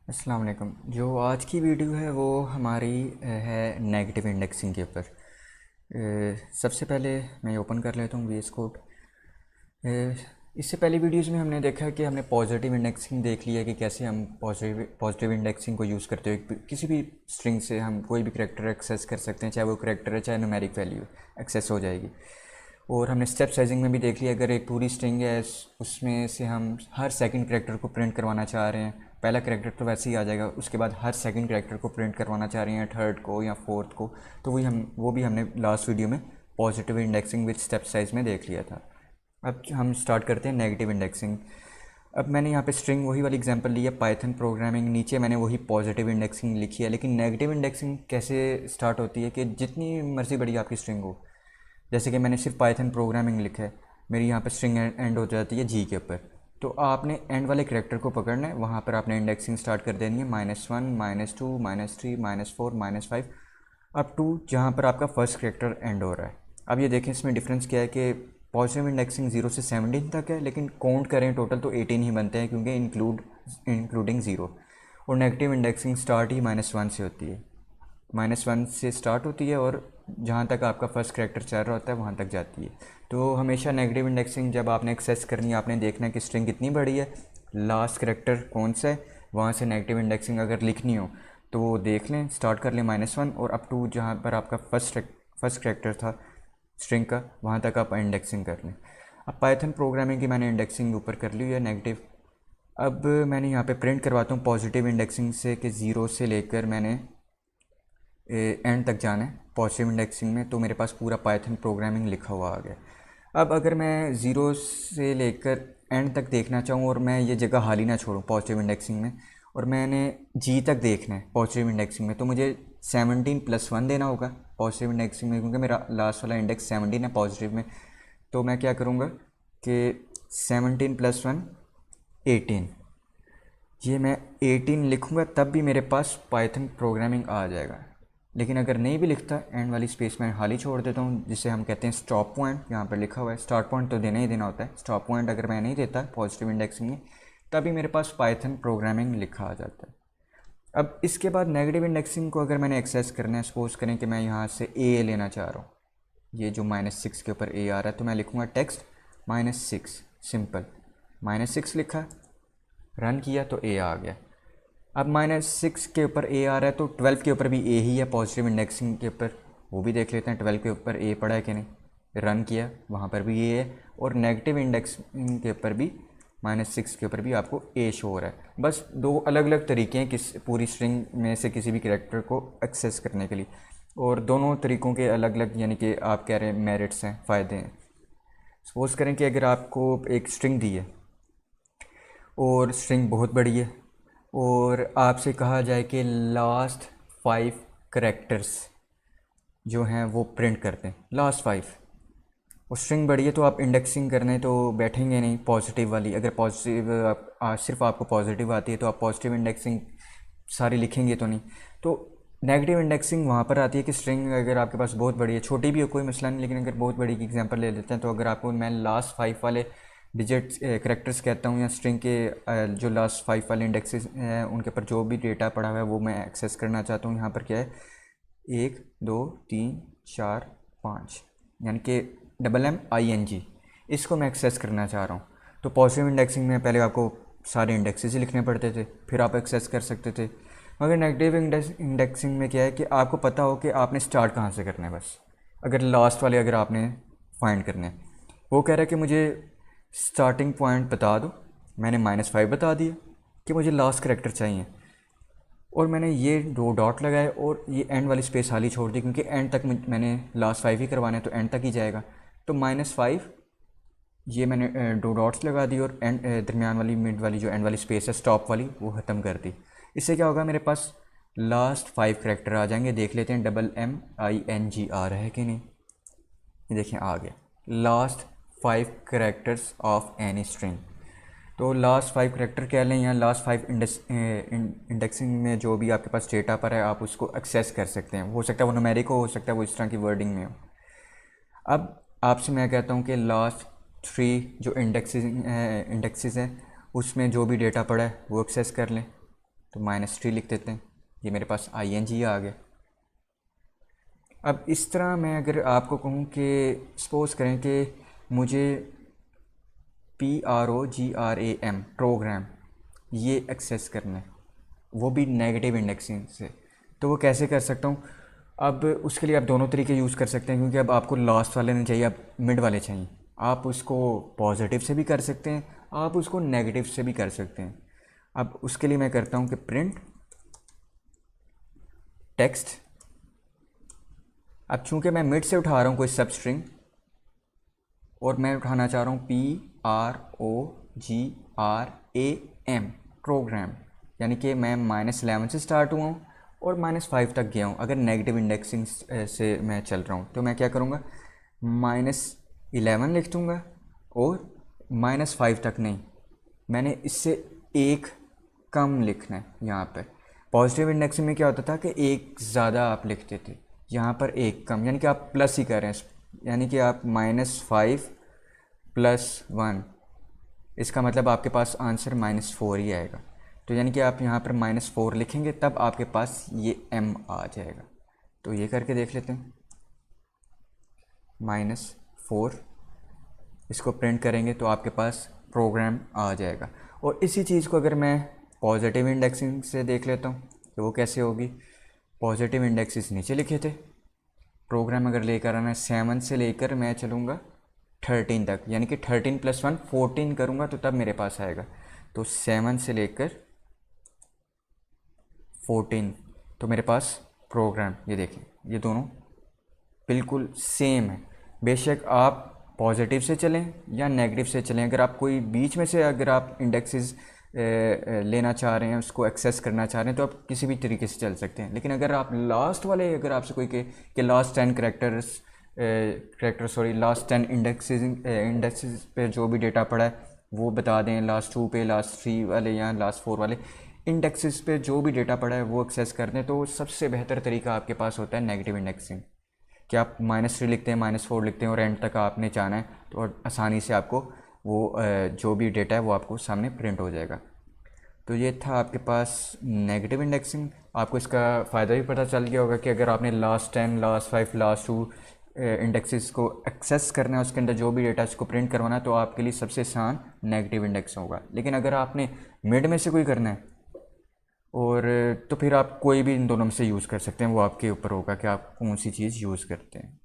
अस्सलाम वालेकुम। जो आज की वीडियो है वो हमारी है नेगेटिव इंडेक्सिंग के ऊपर। सबसे पहले मैं ओपन कर लेता हूँ VS कोड। इससे पहले वीडियोज़ में हमने देखा कि हमने पॉजिटिव इंडेक्सिंग देख लिया कि कैसे हम पॉजिटिव इंडेक्सिंग को यूज़ करते हुए किसी भी स्ट्रिंग से हम कोई भी करैक्टर एक्सेस कर सकते हैं, चाहे वो करैक्टर है चाहे न्यूमेरिक वैल्यू एक्सेस हो जाएगी। और हमने स्टेप साइजिंग में भी देख लिया, अगर एक पूरी स्ट्रिंग है उसमें से हम हर सेकंड करैक्टर को प्रिंट करवाना चाह रहे हैं, पहला करैक्टर तो वैसे ही आ जाएगा, उसके बाद हर सेकंड करैक्टर को प्रिंट करवाना चाह रहे हैं, थर्ड को या फोर्थ को, तो वो भी हमने लास्ट वीडियो में positive indexing with step size में देख लिया था। अब हम स्टार्ट करते हैं नेगेटिव इंडेक्सिंग। अब मैंने यहाँ पे स्ट्रिंग वही वाली एग्जांपल ली है, पाइथन प्रोग्रामिंग, नीचे मैंने वही पॉजिटिव इंडेक्सिंग लिखी है। लेकिन नेगेटिव इंडेक्सिंग कैसे स्टार्ट होती है कि जितनी मर्ज़ी बड़ी आपकी स्ट्रिंग हो, जैसे कि मैंने सिर्फ पाइथन प्रोग्रामिंग लिखा है, मेरी यहाँ पे स्ट्रिंग एंड हो जाती है जी के ऊपर, तो आपने एंड वाले करैक्टर को पकड़ना है, वहाँ पर आपने इंडेक्सिंग स्टार्ट कर देनी है -1 -2 -3 -4 -5 अप टू जहाँ पर आपका फर्स्ट करैक्टर एंड हो रहा है। अब ये देखें इसमें डिफरेंस क्या है कि पॉजिटिव इंडेक्सिंग 0 से 17 तक है, लेकिन काउंट करें टोटल तो 18 ही बनते हैं क्योंकि इंक्लूडिंग ज़ीरो। और नेगेटिव इंडेक्सिंग स्टार्ट ही -1 से होती है, -1 से स्टार्ट होती है और जहाँ तक आपका फर्स्ट करैक्टर चल रहा होता है वहाँ तक जाती है। तो हमेशा नेगेटिव इंडेक्सिंग जब आपने एक्सेस करनी है, आपने देखना है कि स्ट्रिंग कितनी बड़ी है, लास्ट करैक्टर कौन सा है, वहाँ से नेगेटिव इंडेक्सिंग अगर लिखनी हो तो देख लें, स्टार्ट कर लें -1 और अप टू जहाँ पर आपका फर्स्ट करैक्टर था स्ट्रिंग का, वहाँ तक आप इंडेक्सिंग कर लें। अब पाइथन प्रोग्रामिंग की मैंने इंडेक्सिंग ऊपर कर ली है नेगेटिव। अब मैंने यहाँ पे प्रिंट करवाता हूँ पॉजिटिव इंडेक्सिंग से कि 0 से लेकर मैंने एंड तक जाना है पॉजिटिव इंडेक्सिंग में, तो मेरे पास पूरा पाइथन प्रोग्रामिंग लिखा हुआ आ गया। अब अगर मैं 0 से लेकर एंड तक देखना चाहूँ और मैं ये जगह खाली ना छोड़ूँ पॉजिटिव इंडेक्सिंग में, और मैंने जी तक देखना है पॉजिटिव इंडेक्सिंग में, तो मुझे 17+1 देना होगा पॉजिटिव इंडेक्सिंग में, क्योंकि मेरा लास्ट वाला इंडेक्स 17 है पॉजिटिव में। तो मैं क्या करूँगा कि 17+1 18, ये मैं 18 लिखूँगा तब भी मेरे पास पाइथन प्रोग्रामिंग आ जाएगा। लेकिन अगर नहीं भी लिखता, एंड वाली स्पेस मैं खाली छोड़ देता हूँ, जिसे हम कहते हैं स्टॉप पॉइंट। यहाँ पर लिखा हुआ है स्टार्ट पॉइंट तो देना ही देना होता है, स्टॉप पॉइंट अगर मैं नहीं देता पॉजिटिव इंडेक्सिंग में, तभी मेरे पास पाइथन प्रोग्रामिंग लिखा आ जाता है। अब इसके बाद नेगेटिव इंडेक्सिंग को अगर मैंने एक्सेस करना है, सपोज करें कि मैं यहाँ से ए लेना चाह रहा हूँ, ये जो -6 के ऊपर ए आ रहा है, तो मैं लिखूँगा टेक्स्ट -6 सिंपल, -6 लिखा, रन किया तो ए आ गया। अब -6 के ऊपर ए आ रहा है तो 12 के ऊपर भी ए ही है पॉजिटिव इंडेक्सिंग के ऊपर, वो भी देख लेते हैं 12 के ऊपर ए पड़ा है कि नहीं। रन किया, वहाँ पर भी ए है, और नेगेटिव इंडेक्सिंग के ऊपर भी -6 के ऊपर भी आपको ए शो हो रहा है। बस दो अलग अलग तरीके हैं किस पूरी स्ट्रिंग में से किसी भी करैक्टर को एक्सेस करने के लिए, और दोनों तरीक़ों के अलग अलग यानी कि आप कह रहे हैं मेरिट्स हैं, फ़ायदे हैं। सपोज़ करें कि अगर आपको एक स्ट्रिंग दी है और स्ट्रिंग बहुत बड़ी है, और आपसे कहा जाए कि लास्ट 5 करैक्टर्स जो हैं वो प्रिंट कर दें, लास्ट 5, और स्ट्रिंग बड़ी है तो आप इंडेक्सिंग करने तो बैठेंगे नहीं पॉजिटिव वाली। अगर पॉजिटिव सिर्फ आपको पॉजिटिव आती है तो आप पॉजिटिव इंडेक्सिंग सारी लिखेंगे तो नहीं। तो नेगेटिव इंडेक्सिंग वहाँ पर आती है कि स्ट्रिंग अगर आपके पास बहुत बड़ी है, छोटी भी हो कोई मसला नहीं, लेकिन अगर बहुत बड़ी की एग्जांपल ले लेते हैं, तो अगर आपको मैं लास्ट 5 वाले डिजिट करैक्टर्स कहता हूँ, या स्ट्रिंग के जो लास्ट 5 वाले इंडेक्सेस हैं उनके ऊपर जो भी डेटा पड़ा हुआ है वो मैं एक्सेस करना चाहता हूँ। यहाँ पर क्या है, 1 2 3 4 5, यानी कि MMING, इसको मैं एक्सेस करना चाह रहा हूँ। तो पॉजिटिव इंडेक्सिंग में पहले आपको सारे इंडेक्सेस ही लिखने पड़ते थे, फिर आप एक्सेस कर सकते थे। मगर नेगेटिव इंडेक्सिंग में क्या है कि आपको पता हो कि आपने स्टार्ट कहाँ से करना है। बस अगर लास्ट वाले अगर आपने फाइंड करने हैं, वो कह रहा है कि मुझे स्टार्टिंग पॉइंट बता दो, मैंने -5 बता दिया कि मुझे लास्ट करैक्टर चाहिए, और मैंने ये 2 डॉट लगाए और ये एंड वाली स्पेस खाली छोड़ दी, क्योंकि एंड तक मैंने लास्ट 5 ही करवाना है तो एंड तक ही जाएगा। तो -5, ये मैंने 2 डॉट्स लगा दी और एंड दरमियान वाली मिड वाली जो एंड वाली स्पेस है स्टॉप वाली वो ख़त्म कर दी। इससे क्या होगा, मेरे पास लास्ट 5 करैक्टर आ जाएंगे। देख लेते हैं MMING आ रहा है कि नहीं। ये देखें आ गया, last 5 characters of any string. तो लास्ट 5 करैक्टर कह लें या लास्ट 5 इंडेक्सिंग में जो भी आपके पास डेटा पर है आप उसको एक्सेस कर सकते हैं। हो सकता है वो न्यूमेरिक हो सकता है वो इस तरह की वर्डिंग में हो। अब आपसे मैं कहता हूँ कि लास्ट 3 जो इंडेक्सेस हैं उसमें जो भी डेटा पड़ा है वो एक्सेस कर लें। तो -3 लिख देते हैं, ये मेरे पास ING आ गया। अब इस तरह मैं अगर आपको कहूँ कि सपोज़ करें कि मुझे PROGRAM प्रोग्राम ये एक्सेस करना है, वो भी नेगेटिव इंडेक्सिंग से, तो वो कैसे कर सकता हूँ? अब उसके लिए आप दोनों तरीके यूज़ कर सकते हैं, क्योंकि अब आपको लास्ट वाले नहीं चाहिए, आप मिड वाले चाहिए। आप उसको पॉजिटिव से भी कर सकते हैं, आप उसको नेगेटिव से भी कर सकते हैं। अब उसके लिए मैं करता हूँ कि प्रिंट टेक्स्ट। अब चूंकि मैं मिड से उठा रहा हूँ कोई सब स्ट्रिंग और मैं उठाना चाह रहा हूँ PROGRAM प्रोग्राम, यानी कि मैं -11 से स्टार्ट हुआ हूँ और -5 तक गया हूँ। अगर नेगेटिव इंडेक्सिंग से मैं चल रहा हूँ तो मैं क्या करूँगा, -11 लिख दूँगा और -5 तक नहीं, मैंने इससे एक कम लिखना है। यहाँ पर पॉजिटिव इंडेक्सिंग में क्या होता था कि एक ज़्यादा आप लिखते थे, यहाँ पर एक कम, यानी कि आप प्लस ही कर रहे हैं, यानी कि आप -5 + 1, इसका मतलब आपके पास आंसर -4 ही आएगा। तो यानी कि आप यहाँ पर -4 लिखेंगे तब आपके पास ये M आ जाएगा। तो ये करके देख लेते हैं, -4 इसको प्रिंट करेंगे तो आपके पास प्रोग्राम आ जाएगा। और इसी चीज़ को अगर मैं पॉजिटिव इंडेक्सिंग से देख लेता हूँ तो वो कैसे होगी। पॉजिटिव इंडेक्सेस नीचे लिखे थे, प्रोग्राम अगर लेकर आना है 7 से लेकर मैं चलूँगा 13 तक, यानी कि 13 + 1 14 करूँगा तो तब मेरे पास आएगा। तो 7 से लेकर 14, तो मेरे पास प्रोग्राम, ये देखिए ये दोनों बिल्कुल सेम है। बेशक आप पॉजिटिव से चलें या नेगेटिव से चलें, अगर आप कोई बीच में से अगर आप इंडेक्सेस लेना चाह रहे हैं, उसको एक्सेस करना चाह रहे हैं, तो आप किसी भी तरीके से चल सकते हैं। लेकिन अगर आप लास्ट वाले, अगर आपसे कोई कहे कि लास्ट 10 लास्ट 10 इंडेक्सेस पे जो भी डेटा पड़ा है वो बता दें, लास्ट 2 पे, लास्ट 3 वाले या लास्ट 4 वाले इंडेक्सेस पे जो भी डेटा पड़ा है वो एक्सेस कर दें, तो सबसे बेहतर तरीका आपके पास होता है नेगेटिव इंडेक्सिंग। कि आप -3 लिखते हैं, -4 लिखते हैं और एंड तक आपने जाना है, तो आसानी से आपको वो जो भी डेटा है वो आपको सामने प्रिंट हो जाएगा। तो ये था आपके पास नेगेटिव इंडेक्सिंग। आपको इसका फ़ायदा भी पता चल गया होगा कि अगर आपने लास्ट 10, लास्ट 5, लास्ट 2 इंडेक्सेस को एक्सेस करना है, उसके अंदर जो भी डेटा इसको प्रिंट करवाना है, तो आपके लिए सबसे आसान नेगेटिव इंडेक्स होगा। लेकिन अगर आपने मिड में से कोई करना है और तो फिर आप कोई भी इन दोनों में से यूज़ कर सकते हैं, वो आपके ऊपर होगा कि आप कौन सी चीज़ यूज़ करते हैं।